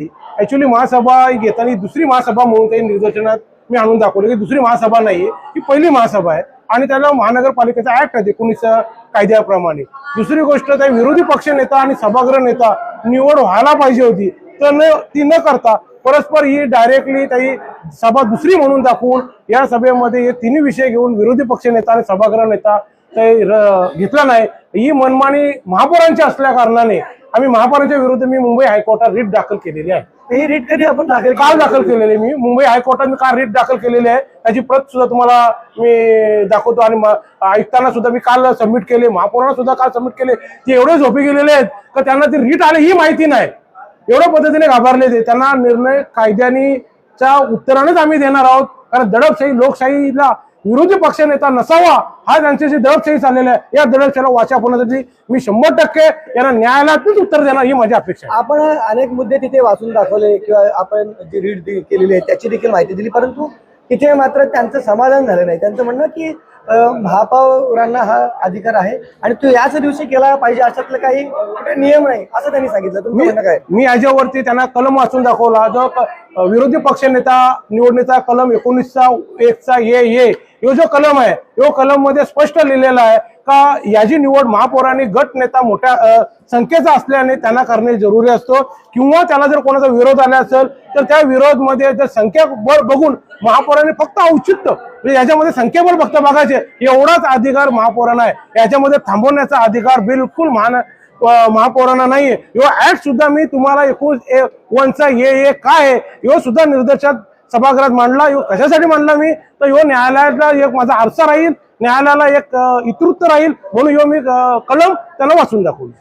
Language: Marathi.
ऍक्च्युअली महासभा घेताना दुसरी महासभा म्हणून काही निदर्शनात मी आणून दाखवलं की दुसरी महासभा नाहीये, ही पहिली महासभा आहे आणि त्याला महानगरपालिकेचा ऍक्ट आहे 19 कायद्याप्रमाणे। दुसरी गोष्ट त्या विरोधी पक्ष नेता आणि सभागृह नेता निवड व्हायला पाहिजे होती, तर ती न करता परस्पर ही डायरेक्टली काही सभा दुसरी म्हणून दाखवून या सभेमध्ये हे तिन्ही विषय घेऊन विरोधी पक्ष नेता आणि सभागृह नेता काही घेतला नाही। ही मनमानी महापौरांची असल्या कारणाने आम्ही महापौरांच्या विरुद्ध मी मुंबई हायकोर्टात रिट दाखल केलेली आहे। ही रिट कधी आपण काल दाखल केलेली मी मुंबई हायकोर्टात मी काल रिट दाखल केलेली आहे। त्याची प्रत सुद्धा तुम्हाला मी दाखवतो आणि आयुक्तांना सुद्धा मी काल सबमिट केले, महापौरांना सुद्धा काल सबमिट केले। ते एवढे झोपी गेलेले आहेत की त्यांना ती रिट आली ही माहिती नाही, एवढ्या पद्धतीने घाबरले ते। त्यांना निर्णय कायद्याच्या उत्तरानेच आम्ही देणार आहोत, कारण दडपशाही लोकशाहीला विरोधी पक्ष नेता नसावा हा त्यांची जी दडपशाही चाललेली आहे, या दडपशाहीला वाचा होण्यासाठी मी 100% यांना न्यायालयातच उत्तर देणार ही माझी अपेक्षा आहे। आपण अनेक मुद्दे तिथे वाचून दाखवले किंवा आपण जी रीड केलेली आहे त्याची देखील माहिती दिली, परंतु तिथे मात्र त्यांचं समाधान झालं नाही। त्यांचं म्हणणं की महापौरांना हा अधिकार आहे आणि तो याच दिवशी केला पाहिजे अशातलं काही नियम नाही असं त्यांनी सांगितलं। तुमचं म्हणणं काय? मी याच्यावरती त्यांना कलम वाचून दाखवला, जो विरोधी पक्ष नेता निवडणीचा कलम 19(1) ये जो कलम आहे, यो कलम मध्ये स्पष्ट लिहिलेला आहे का याची निवड महापौरांनी गट नेता मोठ्या संख्येचा असल्याने त्यांना करणे जरुरी असतो, किंवा त्याला जर कोणाचा विरोध आला असेल तर त्या विरोध मध्ये जर संख्याबळ बघून महापौरांनी फक्त औचित्य म्हणजे याच्यामध्ये संख्याबळ फक्त बघायचे एवढाच अधिकार महापौरांना आहे। याच्यामध्ये थांबवण्याचा अधिकार बिलकुल महापौरांना नाहीये। यो ऍक्ट सुद्धा मी तुम्हाला 19(1) ये काय आहे यो सुद्धा निर्देशात सभागृहात मांडला। यो कशासाठी मांडला मी तर यो न्यायालयाला एक माझा आरसा राहील, न्यायालयाला एक इतृत्व राहील, म्हणून यो मी कलम त्यांना वाचून दाखवलं।